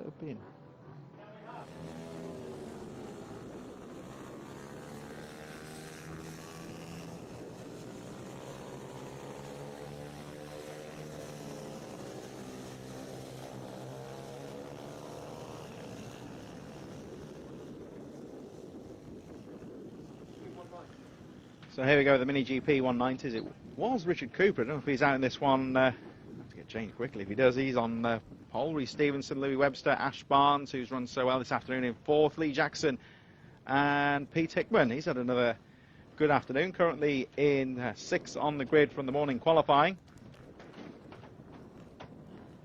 have been? So here we go, the Mini GP 190s. It was Richard Cooper. I don't know if he's out in this one. Have to get changed quickly. If he does, he's on pole. Rhys Stevenson, Louis Webster, Ash Barnes, who's run so well this afternoon in fourth. Lee Jackson and Pete Hickman. He's had another good afternoon. Currently in sixth on the grid from the morning qualifying.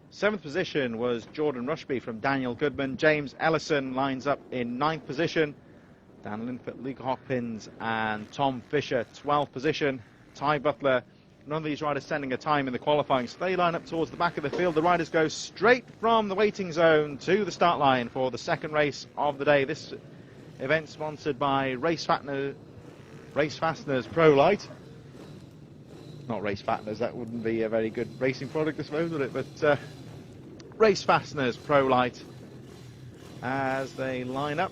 Seventh position was Jordan Rushby from Daniel Goodman. James Ellison lines up in ninth position. Dan Linfoot, Luke Hopkins and Tom Fisher, 12th position. Ty Butler, none of these riders sending a time in the qualifying, so they line up towards the back of the field. The riders go straight from the waiting zone to the start line for the second race of the day. This event sponsored by Race Fasteners Pro Light. Not Race Fasteners, that wouldn't be a very good racing product, I suppose, would it? But Race Fasteners Pro Light as they line up.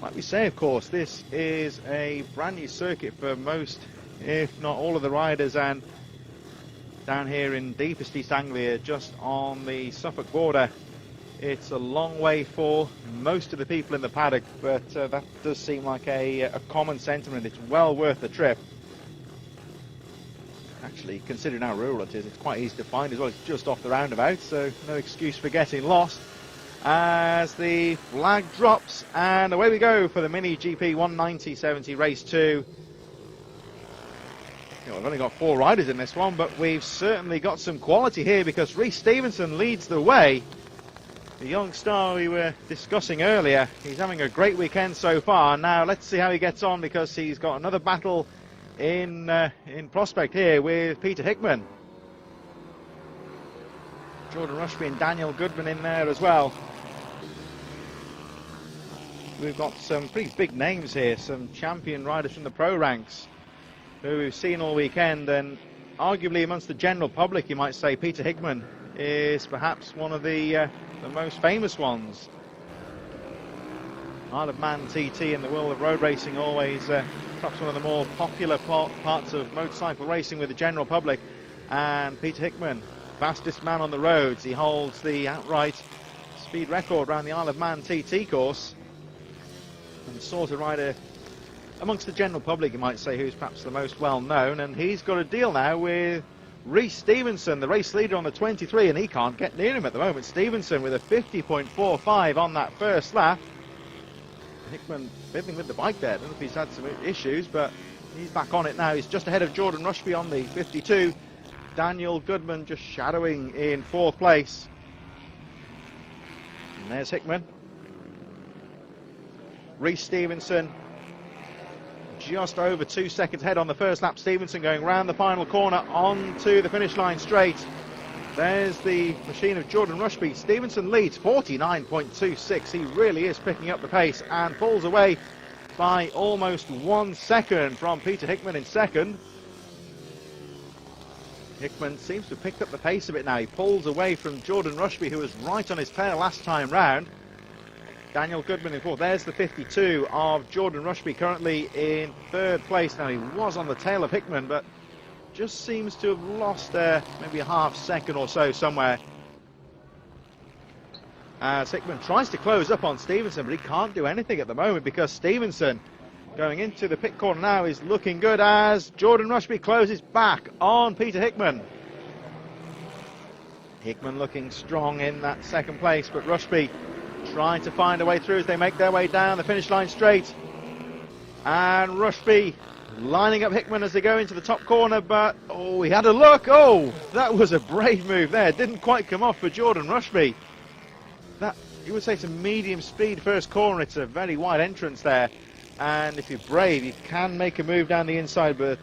Like we say, of course, this is a brand new circuit for most, if not all of the riders, and down here in deepest East Anglia, just on the Suffolk border, it's a long way for most of the people in the paddock, but that does seem like a common sentiment. It's well worth the trip. Actually, considering how rural it is, it's quite easy to find as well. It's just off the roundabout, so no excuse for getting lost. As the flag drops, and away we go for the Mini GP 190/70 race 2. We've only got 4 riders in this one, but we've certainly got some quality here because Rhys Stevenson leads the way. The young star we were discussing earlier, he's having a great weekend so far. Now let's see how he gets on, because he's got another battle in prospect here with Peter Hickman. Jordan Rushby and Daniel Goodman in there as well. We've got some pretty big names here, some champion riders from the pro ranks who we've seen all weekend, and arguably amongst the general public you might say Peter Hickman is perhaps one of the most famous ones. Isle of Man TT in the world of road racing, always perhaps one of the more popular parts of motorcycle racing with the general public. And Peter Hickman, fastest man on the roads. He holds the outright speed record around the Isle of Man TT course, and the sort of rider amongst the general public you might say who's perhaps the most well known. And he's got a deal now with Rhys Stevenson, the race leader on the 23, and he can't get near him at the moment. Stevenson with a 50.45 on that first lap. Hickman fiddling with the bike there. I don't know if he's had some issues, but he's back on it now. He's just ahead of Jordan Rushby on the 52. Daniel Goodman just shadowing in 4th place. And there's Hickman. Rhys Stevenson just over 2 seconds ahead on the first lap. Stevenson going round the final corner onto the finish line straight. There's the machine of Jordan Rushby. Stevenson leads 49.26. He really is picking up the pace and pulls away by almost 1 second from Peter Hickman in second. Hickman seems to have picked up the pace a bit now. He pulls away from Jordan Rushby, who was right on his tail last time round. Daniel Goodman in 4th. There's the 52 of Jordan Rushby, currently in 3rd place. Now, he was on the tail of Hickman, but just seems to have lost maybe a half second or so somewhere. As Hickman tries to close up on Stevenson, but he can't do anything at the moment, because Stevenson going into the pit corner now is looking good as Jordan Rushby closes back on Peter Hickman. Hickman looking strong in that 2nd place, but Rushby trying to find a way through as they make their way down the finish line straight. And Rushby lining up Hickman as they go into the top corner, but oh, he had a look. Oh, that was a brave move there. Didn't quite come off for Jordan Rushby. That, you would say, it's a medium speed first corner. It's a very wide entrance there, and if you're brave you can make a move down the inside, but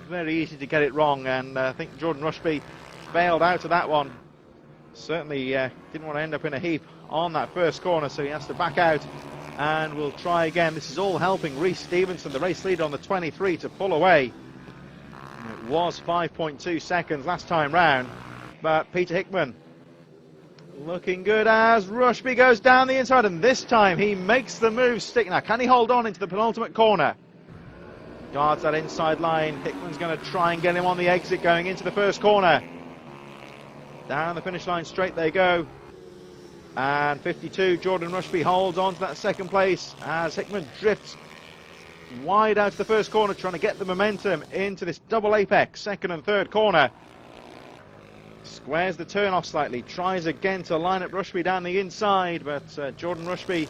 very easy to get it wrong. And I think Jordan Rushby bailed out of that one. Certainly didn't want to end up in a heap on that first corner, so he has to back out and we'll try again. This is all helping Rhys Stevenson, the race leader on the 23, to pull away. It was 5.2 seconds last time round, but Peter Hickman Looking good as Rushby goes down the inside, and this time he makes the move stick. Now, can he hold on into the penultimate corner? Guards that inside line. Hickman's going to try and get him on the exit going into the first corner. Down the finish line straight they go. And 52, Jordan Rushby holds on to that second place as Hickman drifts wide out to the first corner, trying to get the momentum into this double apex, second and third corner. Squares the turn off slightly, tries again to line up Rushby down the inside, but Jordan Rushby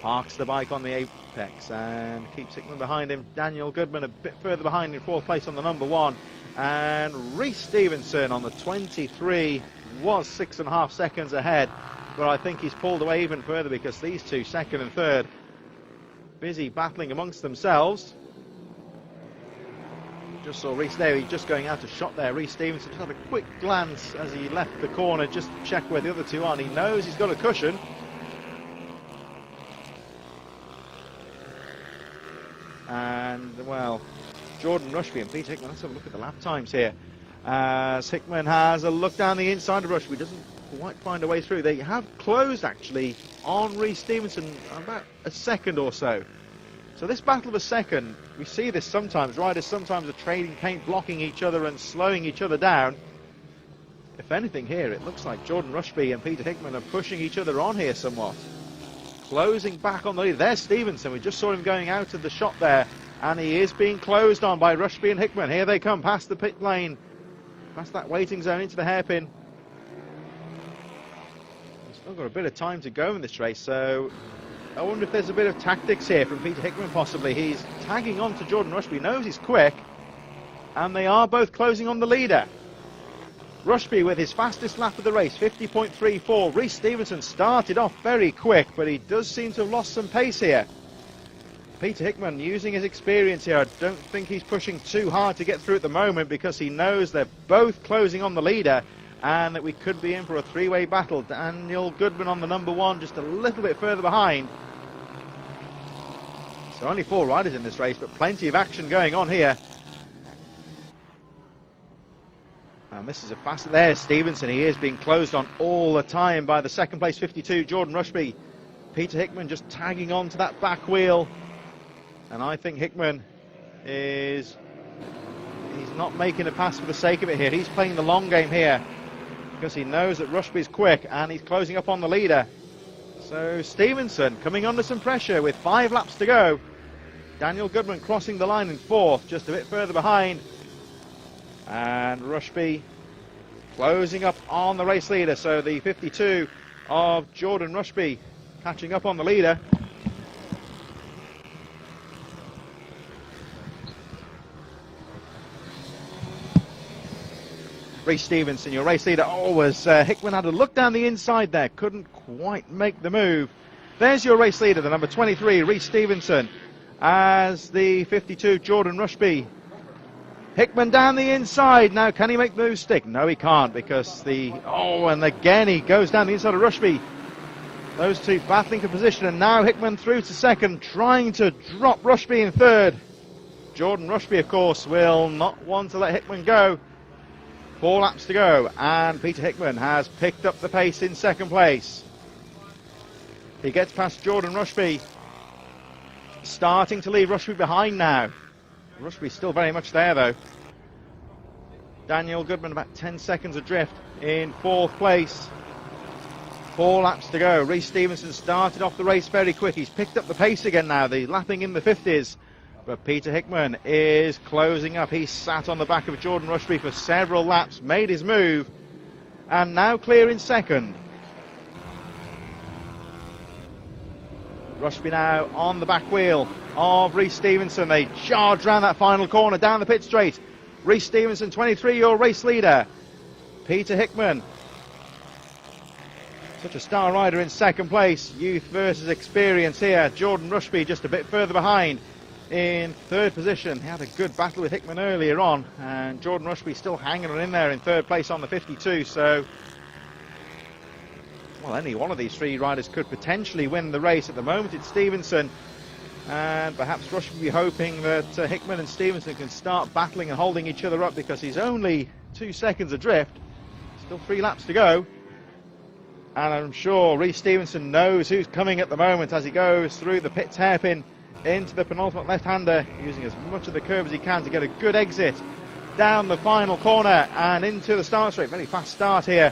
parks the bike on the apex and keeps Hickman behind him. Daniel Goodman a bit further behind in fourth place on the number 1. And Rhys Stevenson on the 23 was 6.5 seconds ahead, but I think he's pulled away even further because these two, second and third, busy battling amongst themselves. Just saw Rhys there, he's just going out a shot there. Rhys Stevenson just had a quick glance as he left the corner just to check where the other two are, and he knows he's got a cushion. And, well, Jordan Rushby and Peter Hickman, let's have a look at the lap times here. As Hickman has a look down the inside of Rushby, doesn't quite find a way through. They have closed, actually, on Rhys Stevenson about a second or so. So this battle of a second, we see this sometimes. Riders sometimes are trading paint, blocking each other and slowing each other down. If anything here, it looks like Jordan Rushby and Peter Hickman are pushing each other on here somewhat. Closing back on the lead. There's Stevenson. We just saw him going out of the shot there. And he is being closed on by Rushby and Hickman. Here they come past the pit lane. Past that waiting zone into the hairpin. We've still got a bit of time to go in this race, so I wonder if there's a bit of tactics here from Peter Hickman possibly. He's tagging on to Jordan Rushby, knows he's quick, and they are both closing on the leader. Rushby with his fastest lap of the race, 50.34. Rhys Stevenson started off very quick, but he does seem to have lost some pace here. Peter Hickman using his experience here. I don't think he's pushing too hard to get through at the moment because he knows they're both closing on the leader and that we could be in for a three-way battle. Daniel Goodman on the number 1, just a little bit further behind. So only 4 riders in this race, but plenty of action going on here. And this is a fast... There's Stevenson. He is being closed on all the time by the second place 52, Jordan Rushby. Peter Hickman just tagging on to that back wheel. And I think Hickman is... He's not making a pass for the sake of it here. He's playing the long game here because he knows that Rushby's quick and he's closing up on the leader. So Stevenson coming under some pressure with 5 laps to go. Daniel Goodman crossing the line in 4th, just a bit further behind. And Rushby closing up on the race leader. So the 52 of Jordan Rushby catching up on the leader. Rhys Stevenson, your race leader. Hickman had a look down the inside there, couldn't quite make the move. There's your race leader, the number 23, Rhys Stevenson, as the 52, Jordan Rushby. Hickman down the inside. Now, can he make the move stick? No, he can't because and again he goes down the inside of Rushby. Those two battling for position, and now Hickman through to second, trying to drop Rushby in third. Jordan Rushby, of course, will not want to let Hickman go. 4 laps to go, and Peter Hickman has picked up the pace in second place. He gets past Jordan Rushby, starting to leave Rushby behind now. Rushby's still very much there, though. Daniel Goodman about 10 seconds adrift in 4th place. 4 laps to go. Rhys Stevenson started off the race very quick. He's picked up the pace again now, the lapping in the 50s. But Peter Hickman is closing up. He sat on the back of Jordan Rushby for several laps, made his move, and now clear in second. Rushby now on the back wheel of Rhys Stevenson. They charge round that final corner down the pit straight. Rhys Stevenson, 23, your race leader. Peter Hickman, such a star rider, in second place. Youth versus experience here. Jordan Rushby just a bit further behind in 3rd position. He had a good battle with Hickman earlier on, and Jordan Rushby still hanging on in there in 3rd place on the 52. So, well, any one of these 3 riders could potentially win the race. At the moment it's Stevenson, and perhaps Rushby will be hoping that Hickman and Stevenson can start battling and holding each other up because he's only 2 seconds adrift. Still 3 laps to go. And I'm sure Rhys Stevenson knows who's coming at the moment as he goes through the pits hairpin into the penultimate left-hander, using as much of the curve as he can to get a good exit down the final corner and into the start straight. Very fast start here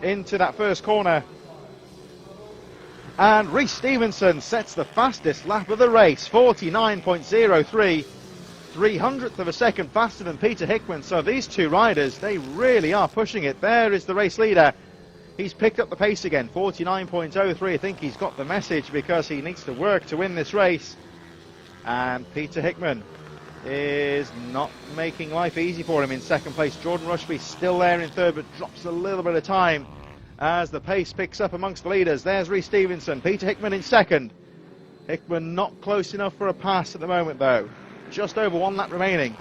into that first corner. And Rhys Stevenson sets the fastest lap of the race, 49.03, 300th of a second faster than Peter Hickman. So these two riders, they really are pushing it. There is the race leader. He's picked up the pace again, 49.03. I think he's got the message because he needs to work to win this race. And Peter Hickman is not making life easy for him in second place. Jordan Rushby still there in third, but drops a little bit of time as the pace picks up amongst the leaders. There's Rhys Stevenson, Peter Hickman in second. Hickman not close enough for a pass at the moment though. Just over 1 lap remaining.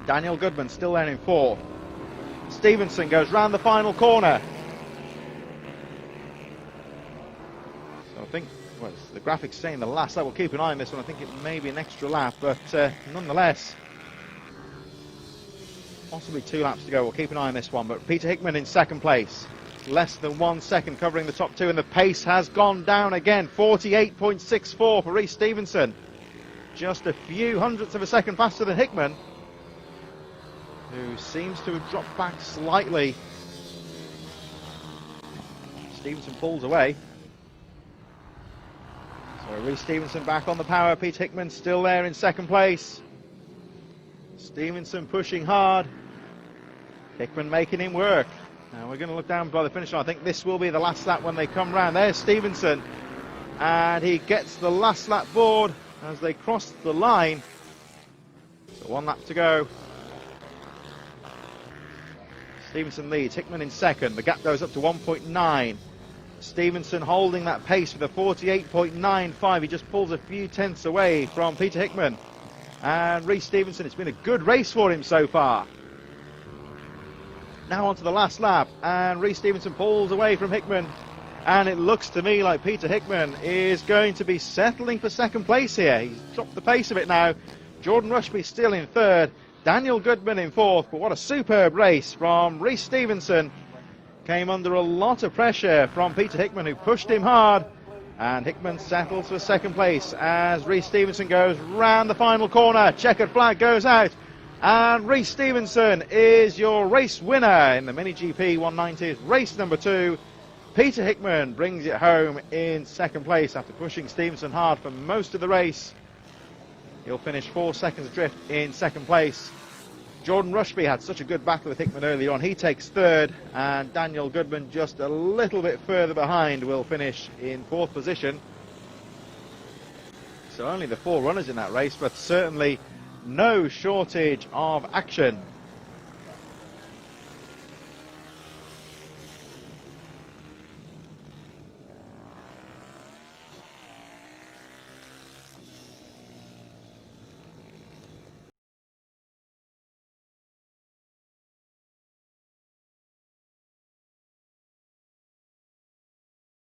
Daniel Goodman still there in fourth. Stevenson goes round the final corner. So I think, well, the graphics saying the last lap. We'll keep an eye on this one. I think it may be an extra lap, but nonetheless, possibly 2 laps to go. We'll keep an eye on this one. But Peter Hickman in second place, less than 1 second covering the top two, and the pace has gone down again. 48.64 for Rhys Stevenson, just a few hundredths of a second faster than Hickman, who seems to have dropped back slightly. Stevenson pulls away. So Rhys Stevenson back on the power. Pete Hickman still there in second place. Stevenson pushing hard. Hickman making him work. Now we're going to look down by the finish line. I think this will be the last lap when they come round. There's Stevenson, and he gets the last lap board as they cross the line. So 1 lap to go. Stevenson leads, Hickman in second. The gap goes up to 1.9. Stevenson holding that pace with a 48.95. He just pulls a few tenths away from Peter Hickman. And Rhys Stevenson, it's been a good race for him so far. Now on to the last lap, and Rhys Stevenson pulls away from Hickman. And it looks to me like Peter Hickman is going to be settling for second place here. He's dropped the pace a bit now. Jordan Rushby still in third. Daniel Goodman in fourth, but what a superb race from Rhys Stevenson. Came under a lot of pressure from Peter Hickman, who pushed him hard, and Hickman settles for second place as Rhys Stevenson goes round the final corner. Checkered flag goes out, and Rhys Stevenson is your race winner in the Mini GP 190, race number 2. Peter Hickman brings it home in second place after pushing Stevenson hard for most of the race. He'll finish 4 seconds adrift in second place. Jordan Rushby had such a good battle with Hickman earlier on. He takes third, and Daniel Goodman just a little bit further behind will finish in fourth position. So only the 4 runners in that race, but certainly no shortage of action.